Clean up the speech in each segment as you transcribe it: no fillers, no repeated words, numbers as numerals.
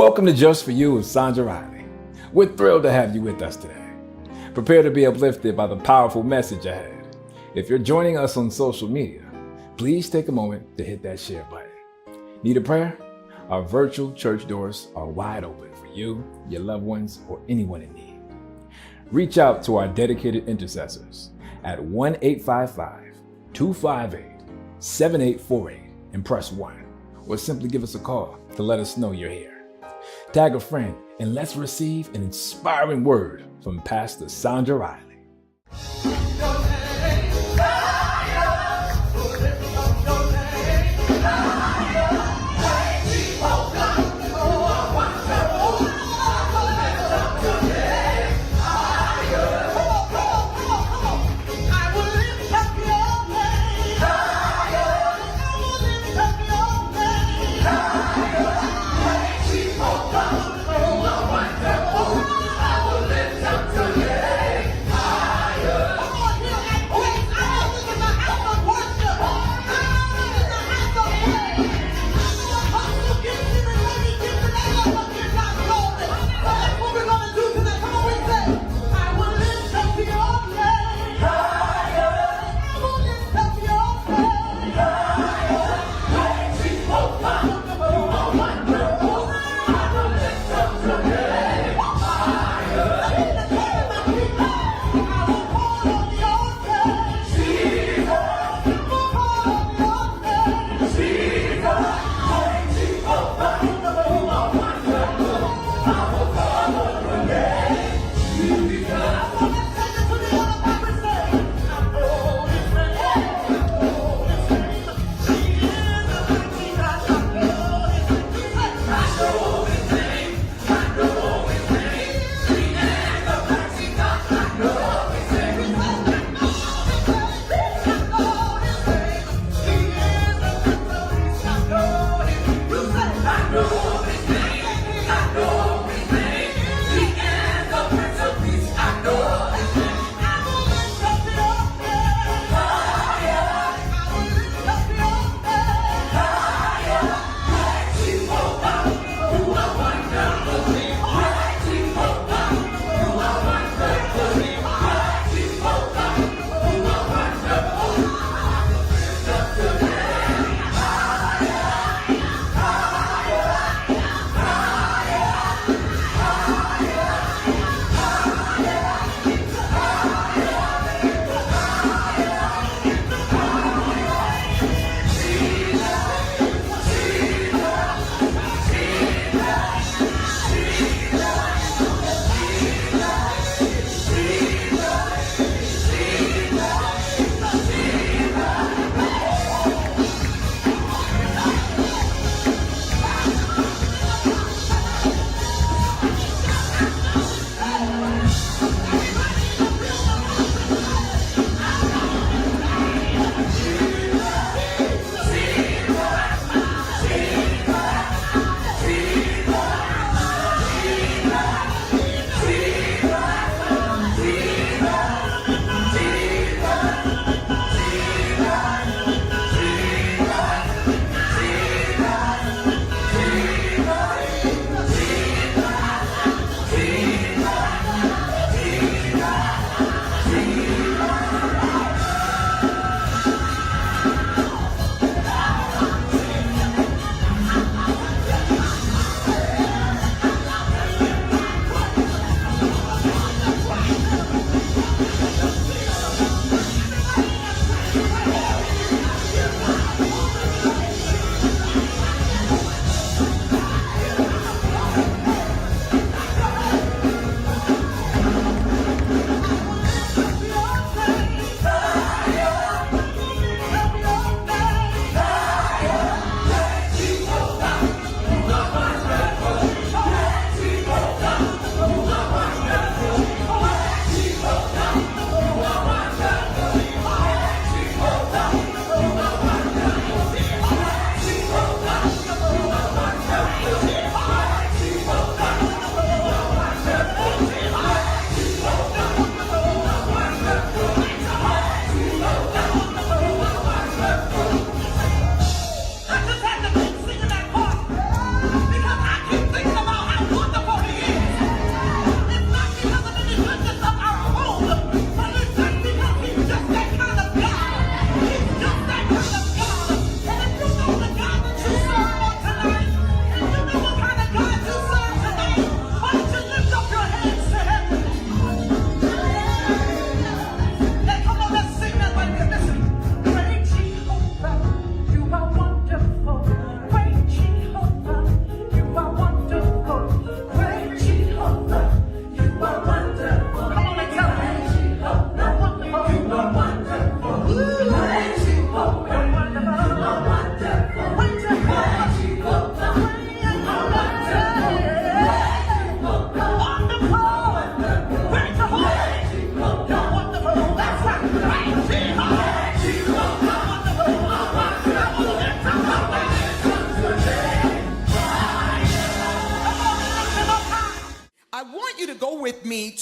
Welcome to Just For You with Sandra. We're thrilled to have you with us today. Prepare to be uplifted by the powerful message ahead. If you're joining us on social media, please take a moment to hit that share button. Need a prayer? Our virtual church doors are wide open for you, your loved ones, or anyone in need. Reach out to our dedicated intercessors at 1-855-258-7848 and press 1, or simply give us a call to let us know you're here. Tag a friend and let's receive an inspiring word from Pastor Sandra Riley.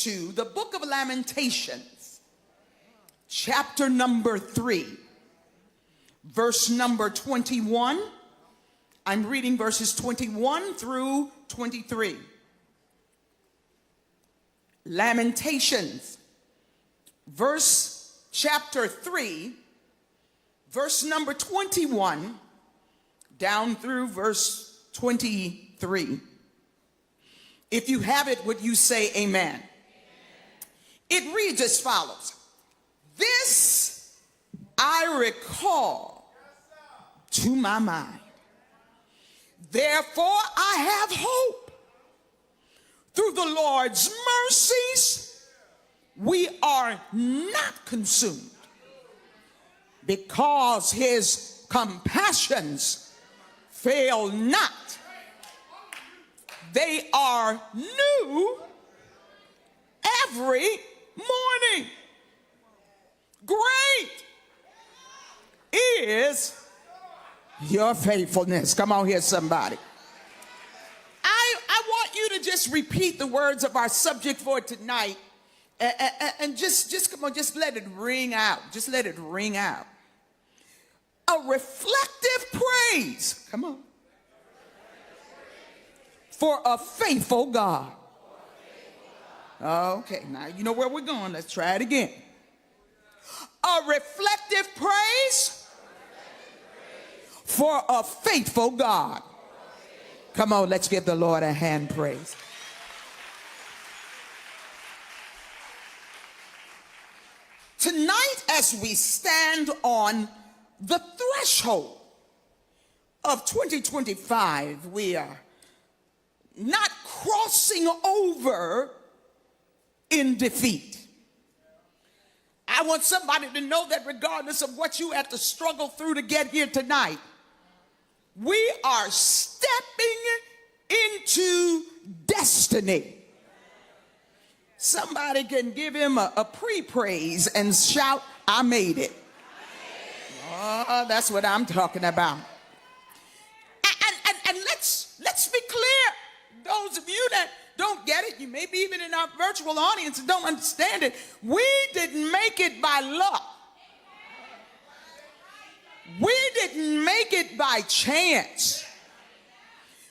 to the book of Lamentations, chapter number 3, verse number 21. I'm reading verses 21 through 23. Lamentations, chapter 3, verse number 21, down through verse 23. If you have it, would you say amen? Amen. It reads as follows. This I recall to my mind. Therefore I have hope. Through the Lord's mercies, we are not consumed, because his compassions fail not. They are new every morning. Great is your faithfulness. Come on here, somebody. I want you to just repeat the words of our subject for tonight, and just come on, just let it ring out. Just let it ring out. A reflective praise. Come on. For a faithful God. Okay, now you know where we're going. Let's try it again. A reflective praise for a faithful God. Come on, let's give the Lord a hand praise. Tonight, as we stand on the threshold of 2025, we are not crossing over in defeat. I want somebody to know that regardless of what you had to struggle through to get here tonight, we are stepping into destiny. Somebody can give him a pre-praise and shout, I made it. Oh, that's what I'm talking about. And let's be clear. Those of you that don't get it, you may be even in our virtual audience and don't understand it. We didn't make it by luck. We didn't make it by chance.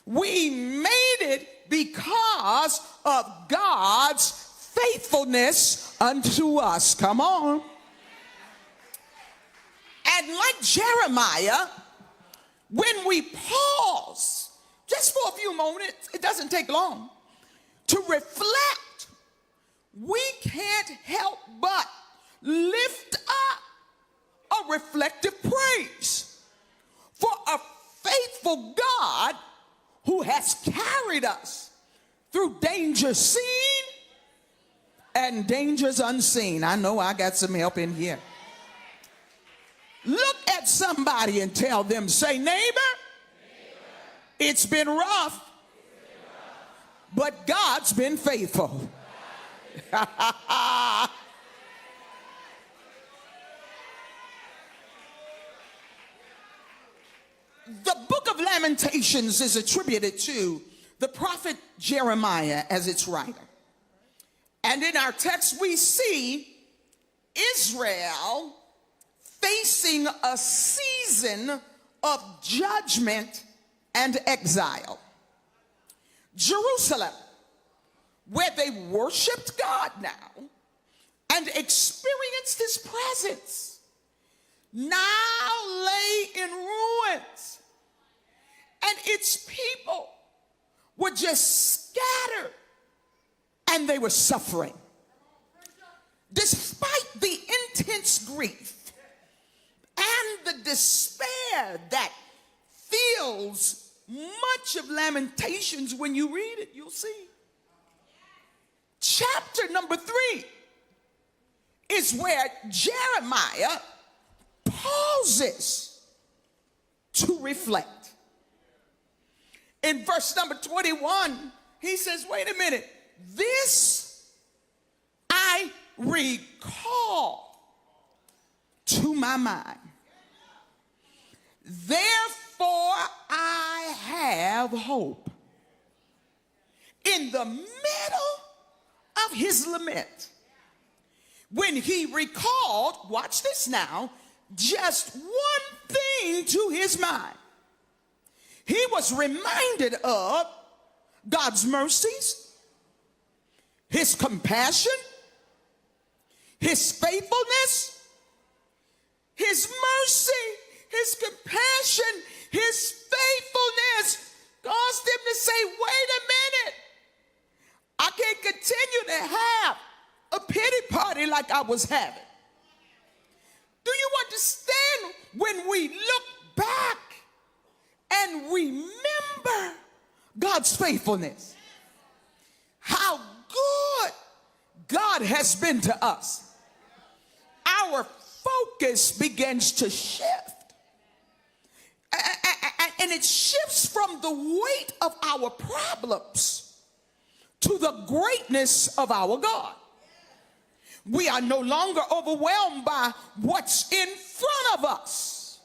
We made it because of God's faithfulness unto us. Come on. And like Jeremiah, when we pause just for a few moments, it doesn't take long, to reflect, we can't help but lift up a reflective praise for a faithful God who has carried us through dangers seen and dangers unseen. I know I got some help in here. Look at somebody and tell them, say, neighbor, it's been rough, but God's been faithful. The book of Lamentations is attributed to the prophet Jeremiah as its writer. And in our text, we see Israel facing a season of judgment and exile. Jerusalem, where they worshiped God now and experienced his presence, now lay in ruins, and its people were just scattered and they were suffering. Despite the intense grief and the despair that fills much of Lamentations, when you read it, you'll see. Chapter number 3 is where Jeremiah pauses to reflect. In verse number 21, he says, wait a minute, this I recall to my mind. Therefore I have hope. In the middle of his lament, when he recalled, watch this now, just one thing to his mind. He was reminded of God's mercies, his compassion, his faithfulness, his mercy, his compassion, his faithfulness caused him to say, wait a minute, I can't continue to have a pity party like I was having. Do you understand when we look back and remember God's faithfulness? How good God has been to us. Our focus begins to shift. And it shifts from the weight of our problems to the greatness of our God. We are no longer overwhelmed by what's in front of us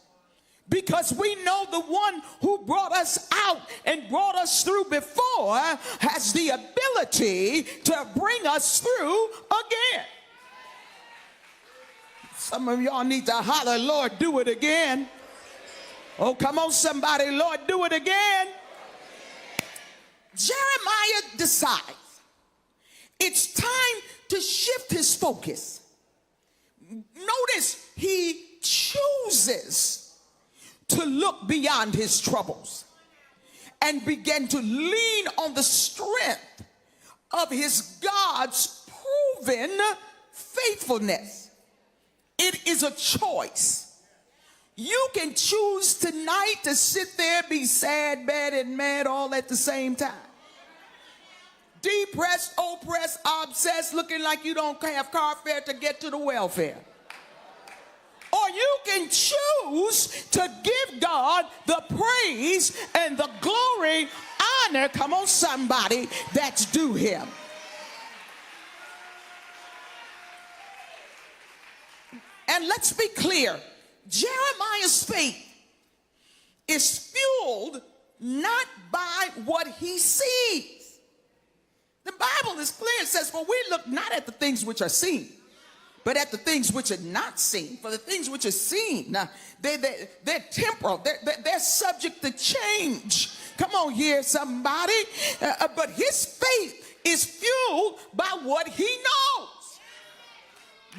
because we know the one who brought us out and brought us through before has the ability to bring us through again. Some of y'all need to holler, Lord, do it again. Oh, come on, somebody, Lord, do it again. Jeremiah decides it's time to shift his focus. Notice he chooses to look beyond his troubles and begin to lean on the strength of his God's proven faithfulness. It is a choice. You can choose tonight to sit there, be sad, bad, and mad all at the same time. Depressed, oppressed, obsessed, looking like you don't have car fare to get to the welfare. Or you can choose to give God the praise and the glory, honor, come on somebody, that's due him. And let's be clear, Jeremiah's faith is fueled not by what he sees. The Bible is clear. It says, for we look not at the things which are seen, but at the things which are not seen. For the things which are seen, they're temporal. They're subject to change. Come on here, somebody. But his faith is fueled by what he knows.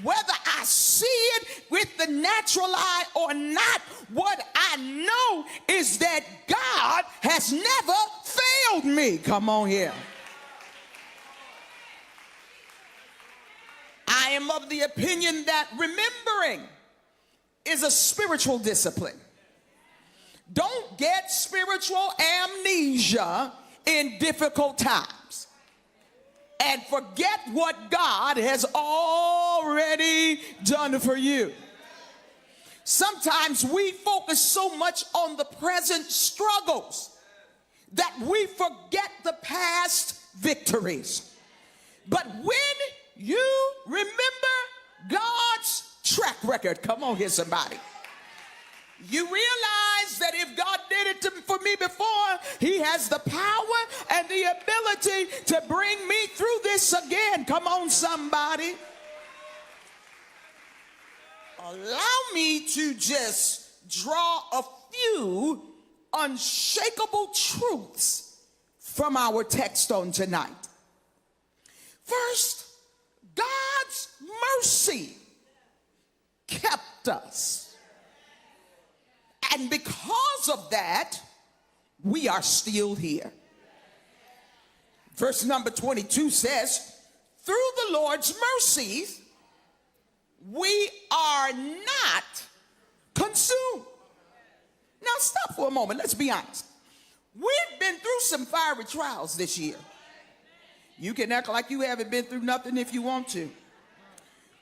Whether I see it with the natural eye or not, what I know is that God has never failed me. Come on here. I am of the opinion that remembering is a spiritual discipline. Don't get spiritual amnesia in difficult times and forget what God has already done for you. Sometimes we focus so much on the present struggles that we forget the past victories. But when you remember God's track record, come on here somebody, you realize that if God did it for me before, he has the power and the ability to bring me through this again. Come on, somebody. Allow me to just draw a few unshakable truths from our text on tonight. First, God's mercy kept us. And because of that, we are still here. Verse number 22 says, through the Lord's mercies, we are not consumed. Now stop for a moment. Let's be honest. We've been through some fiery trials this year. You can act like you haven't been through nothing if you want to.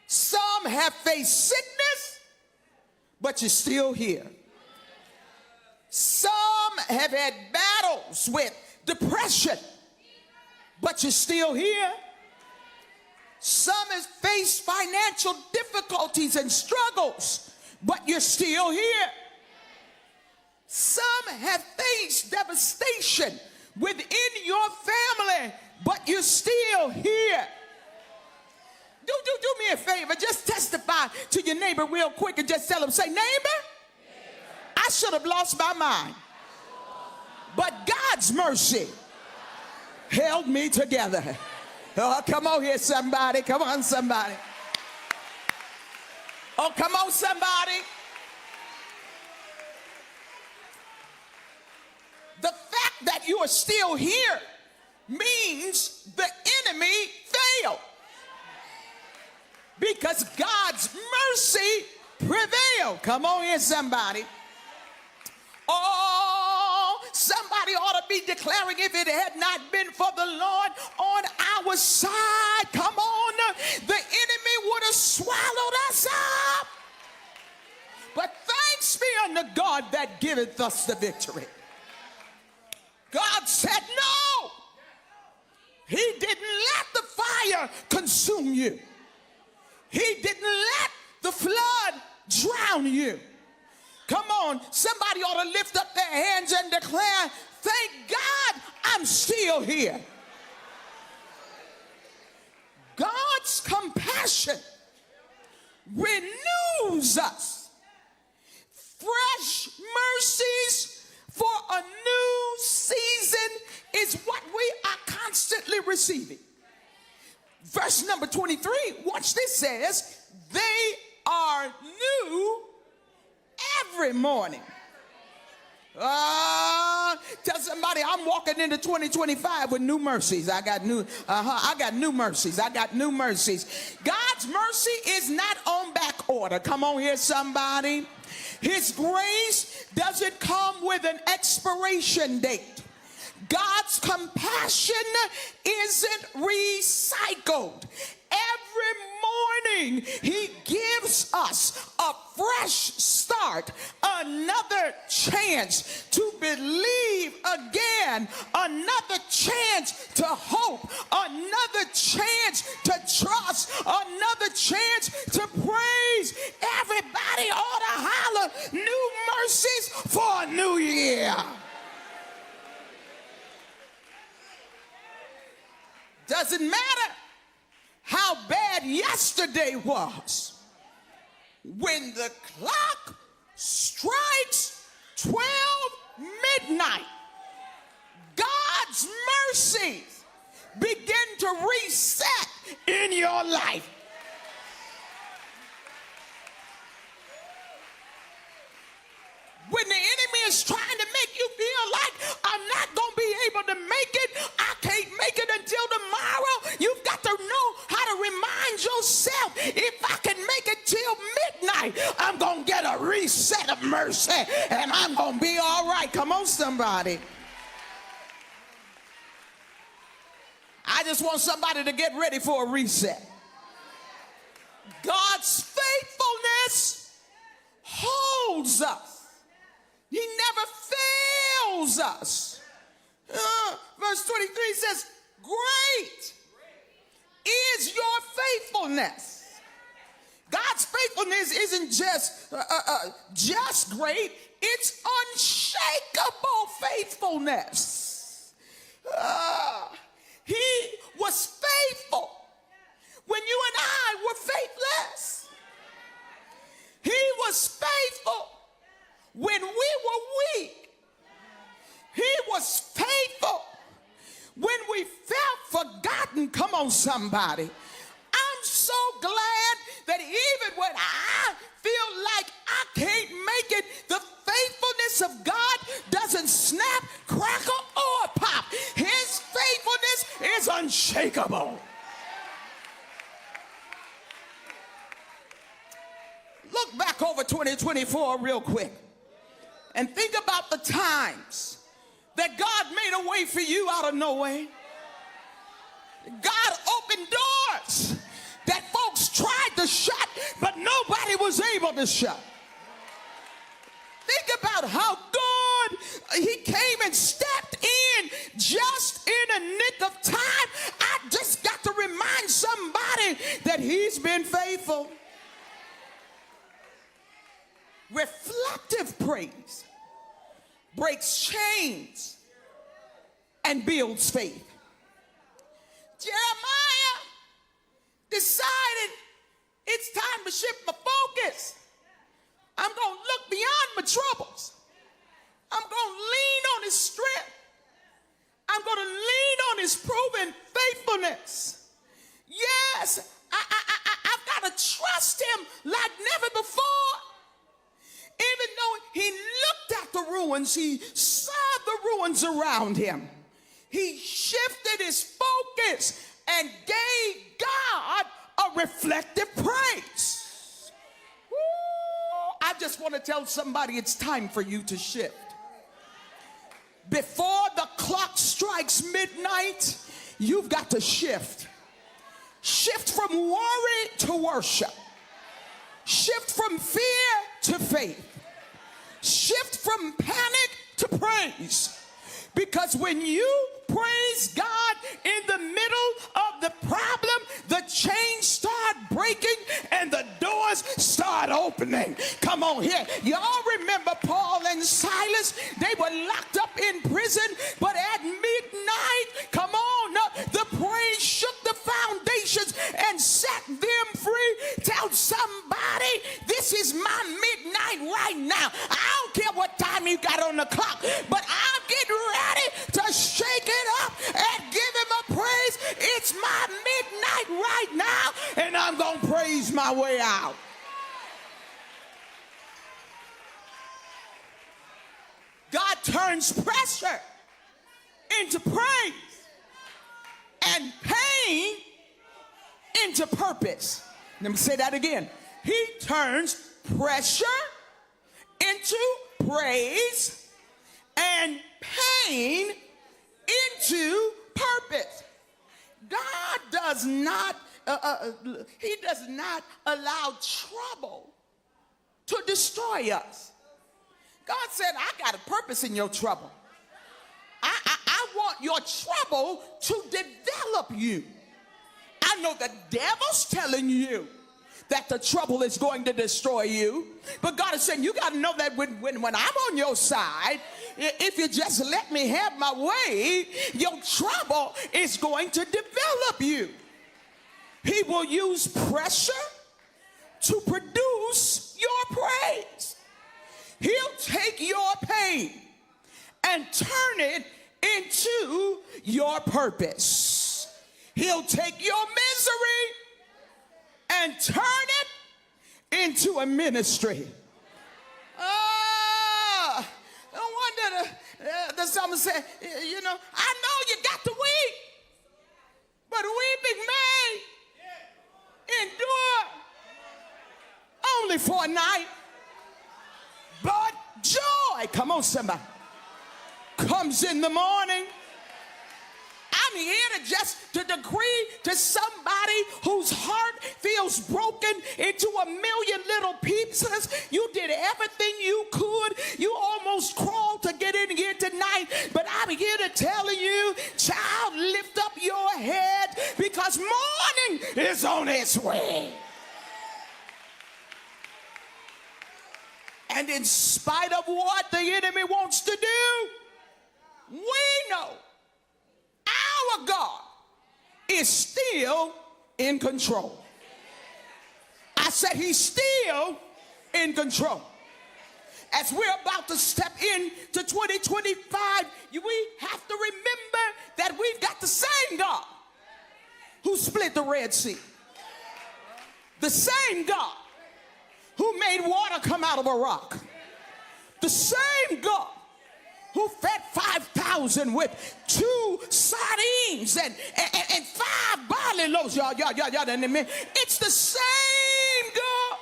Some have faced sickness, but you're still here. Some have had battles with depression, but you're still here. Some have faced financial difficulties and struggles, but you're still here. Some have faced devastation within your family, but you're still here. Do me a favor. Just testify to your neighbor real quick and just tell him, say, neighbor, I should have lost my mind. But God's mercy held me together. Oh, come on here, somebody. Come on, somebody. Oh, come on, somebody. The fact that you are still here means the enemy failed. Because God's mercy prevailed. Come on here, somebody. Oh, somebody ought to be declaring, if it had not been for the Lord on our side, come on, the enemy would have swallowed us up. But thanks be unto God that giveth us the victory. God said no. He didn't let the fire consume you. He didn't let the flood drown you. Come on, somebody ought to lift up their hands and declare, thank God I'm still here. God's compassion renews us. Fresh mercies for a new season is what we are constantly receiving. Verse number 23, watch this, says, they are new every morning. Tell somebody, I'm walking into 2025 with new mercies. I got new mercies. I got new mercies. God's mercy is not on back order. Come on here, somebody. His grace doesn't come with an expiration date. God's compassion isn't recycled. Every morning, he gives us a fresh start, another chance to believe again, another chance to hope, another chance to trust, another chance to praise. Everybody ought to holler, new mercies for a new year. Doesn't matter how bad yesterday was. When the clock strikes 12 midnight, God's mercies begin to reset in your life. When the enemy is trying to make you feel like I'm not going to be able to make it, I can't make it until tomorrow, you've got to know how to remind yourself, if I can make it till midnight, I'm going to get a reset of mercy and I'm going to be all right. Come on, somebody. I just want somebody to get ready for a reset. God's faithfulness holds us. He never fails us. Verse 23 says, great is your faithfulness. God's faithfulness isn't just great, it's unshakable faithfulness. He was faithful when you and I were faithless. He was faithful when we were weak. He was faithful when we felt forgotten. Come on, somebody. I'm so glad that even when I feel like I can't make it, the faithfulness of God doesn't snap, crackle, or pop. His faithfulness is unshakable. Look back over 2024 real quick and think about the times that God made a way for you out of no way. God opened doors that folks tried to shut, but nobody was able to shut. Think about how good he came and stepped in just in a nick of time. I just got to remind somebody that he's been faithful. Reflective praise breaks chains and builds faith. Jeremiah decided it's time to shift my focus. I'm going to look beyond my troubles. I'm going to lean on his strength. I'm going to lean on his proven faithfulness. Yes, I've got to trust him like never before. Even though he looked at the ruins, he saw the ruins around him. He shifted his focus and gave God a reflective praise. Woo! I just want to tell somebody it's time for you to shift. Before the clock strikes midnight, you've got to shift. Shift from worry to worship. Shift from fear to faith. Shift from panic to praise. Because when you praise God in the middle of the problem, the chains start breaking and the doors start opening. Come on here. Y'all remember Paul and Silas? They were locked up in prison, but at midnight, come on, the praise shook the foundations and set them free. Tell somebody, this is my midnight right now. I don't care what time you got on the clock, but I'm getting ready to shake it up and give him a praise. It's my midnight right now, and I'm going to praise my way out. God turns pressure into praise and pain into purpose. Let me say that again. He turns pressure into praise and pain into purpose. God does not, he does not allow trouble to destroy us. God said, I got a purpose in your trouble. I want your trouble to develop you. I know the devil's telling you that the trouble is going to destroy you. But God is saying, you got to know that when I'm on your side, if you just let me have my way, your trouble is going to develop you. He will use pressure to produce your praise. He'll take your pain and turn it into your purpose. He'll take your misery and turn it into a ministry. No wonder the psalmist said, you know, I know you got to weep, but weeping may endure only for a night. But joy, come on somebody, comes in the morning. I'm here to decree to somebody whose heart feels broken into a million little pieces. You did everything you could. You almost crawled to get in here tonight. But I'm here to tell you, child, lift up your head because morning is on its way. And in spite of what the enemy wants to do, we know our God is still in control. I said he's still in control. As we're about to step into 2025, we have to remember that we've got the same God who split the Red Sea. The same God who made water come out of a rock. The same God who fed 5,000 with 2 sardines and 5 barley loaves. Y'all, it's the same God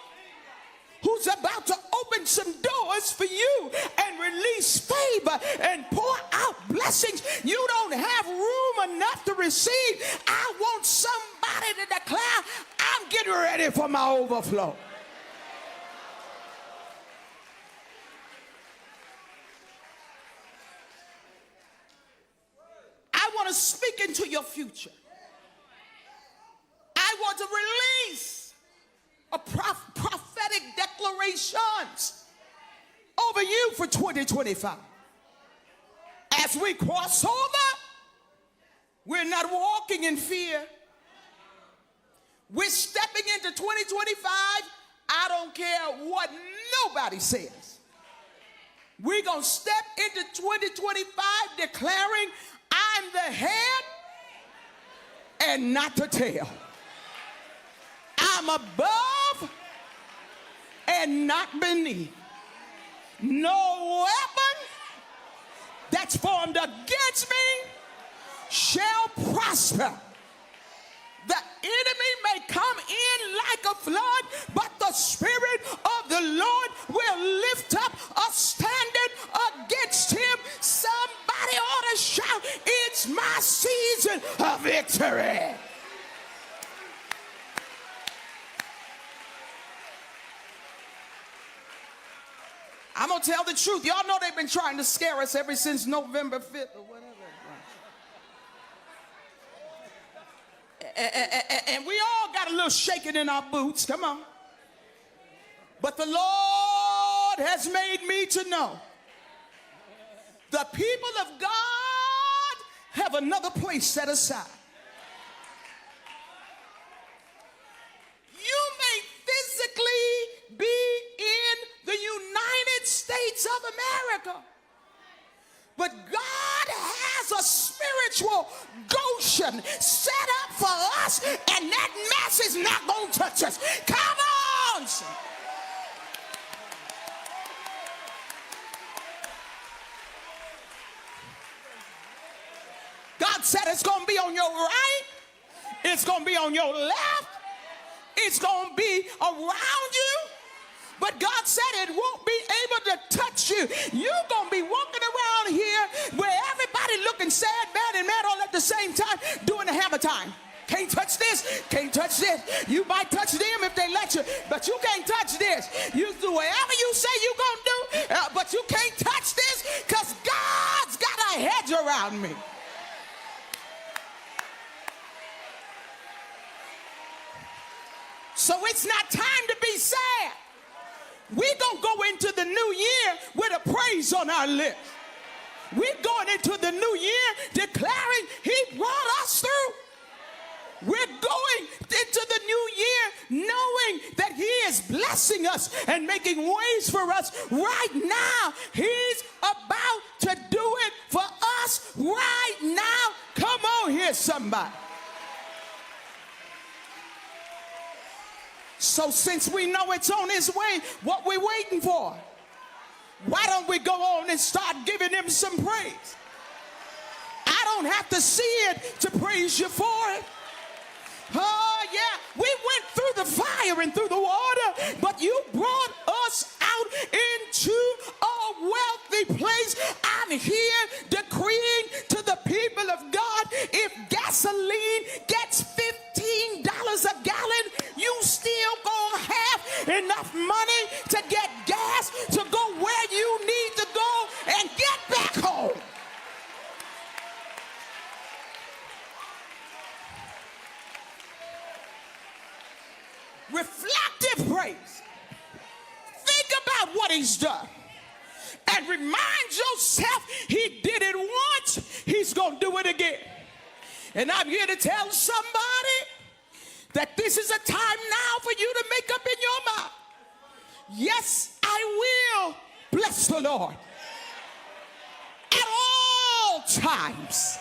who's about to open some doors for you and release favor and pour out blessings you don't have room enough to receive. I want somebody to declare, I'm getting ready for my overflow. I want to speak into your future. I want to release a prophetic declarations over you for 2025. As we cross over, we're not walking in fear. We're stepping into 2025. I don't care what nobody says. We're going to step into 2025 declaring, I'm the head and not the tail. I'm above and not beneath. No weapon that's formed against me shall prosper. The enemy may come in like a flood, but the Spirit of the Lord will lift up a standard against him. Somebody ought to shout, it's my season of victory. I'm going to tell the truth. Y'all know they've been trying to scare us ever since November 5th or whatever. And we all got a little shaking in our boots. Come on. But the Lord has made me to know the people of God have another place set aside. You may physically be in the United States of America, but God has a spiritual Goshen set up for us, and that mess is not going to touch us. Come on! God said it's going to be on your right, it's going to be on your left, it's going to be around you. But God said it won't be able to touch you. You're going to be walking around here where everybody looking sad, bad, and mad all at the same time doing the hammer time. Can't touch this, can't touch this. You might touch them if they let you, but you can't touch this. You do whatever you say you're going to do, but you can't touch this because God's got a hedge around me. So it's not time to be sad. We're going to go into the new year with a praise on our lips. We're going into the new year declaring he brought us through. We're going into the new year knowing that he is blessing us and making ways for us right now. He's about to do it for us right now. Come on here, somebody. So since we know it's on its way, what we waiting for? Why don't we go on and start giving him some praise? I don't have to see it to praise you for it. Oh yeah, we went through the fire and through the water, but you brought us out into a wealthy place. I'm here decreeing to the people of God, if gasoline gets $15 a gallon, you still gonna have enough money to get gas to go where you need to go and get back home. Reflective praise. Think about what he's done and remind yourself he did it once, he's gonna do it again. And I'm here to tell somebody that this is a time now for you to make up in your mind. Yes, I will bless the Lord at all times,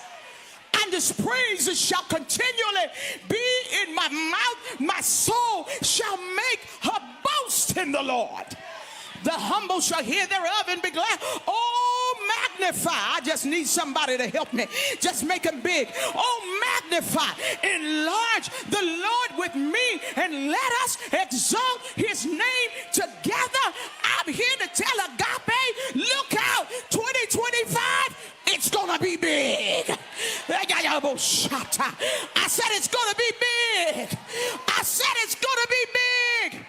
and his praises shall continually be in my mouth. My soul shall make her boast in the Lord. The humble shall hear thereof and be glad. Oh, magnify. I just need somebody to help me. Just make him big. Oh, magnify. Enlarge the Lord with me and let us exalt his name together. I'm here to tell Agape, look out, 2025, it's going to be big. I said it's going to be big. I said it's going to be big.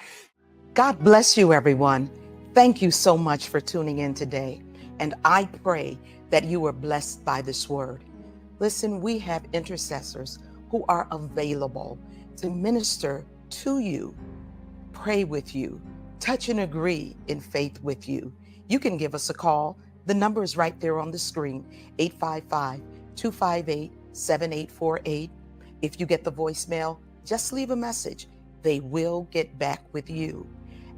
God bless you, everyone. Thank you so much for tuning in today. And I pray that you are blessed by this word. Listen, we have intercessors who are available to minister to you, pray with you, touch and agree in faith with you. You can give us a call. The number is right there on the screen, 855-258-7848. If you get the voicemail, just leave a message. They will get back with you.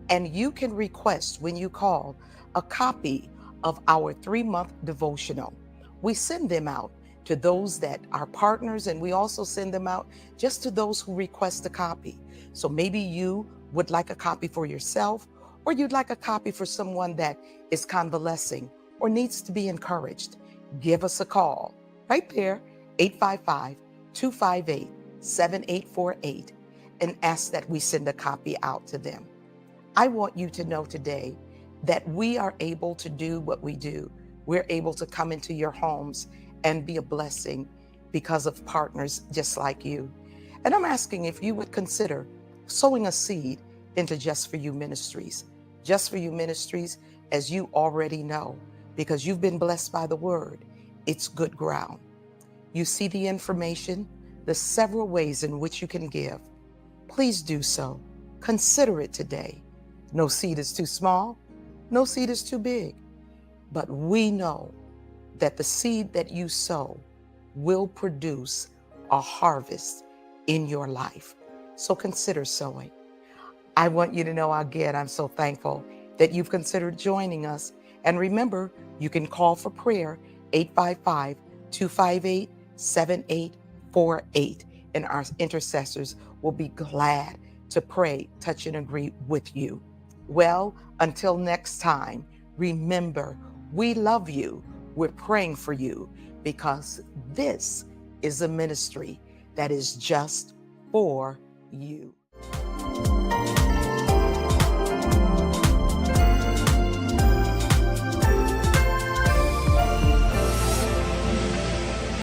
And you can request, when you call, a copy of our 3-month devotional. We send them out to those that are partners, and we also send them out just to those who request a copy. So maybe you would like a copy for yourself, or you'd like a copy for someone that is convalescing or needs to be encouraged. Give us a call right there, 855-258-7848, and ask that we send a copy out to them. I want you to know today that we are able to do what we do. We're able to come into your homes and be a blessing because of partners just like you. And I'm asking if you would consider sowing a seed into Just For You Ministries. Just For You Ministries, as you already know, because you've been blessed by the word, it's good ground. You see the information, the several ways in which you can give. Please do so. Consider it today. No seed is too small, no seed is too big. But we know that the seed that you sow will produce a harvest in your life. So consider sowing. I want you to know again, I'm so thankful that you've considered joining us. And remember, you can call for prayer, 855-258-7848. And our intercessors will be glad to pray, touch, and agree with you. Well, until next time, remember, we love you. We're praying for you because this is a ministry that is just for you.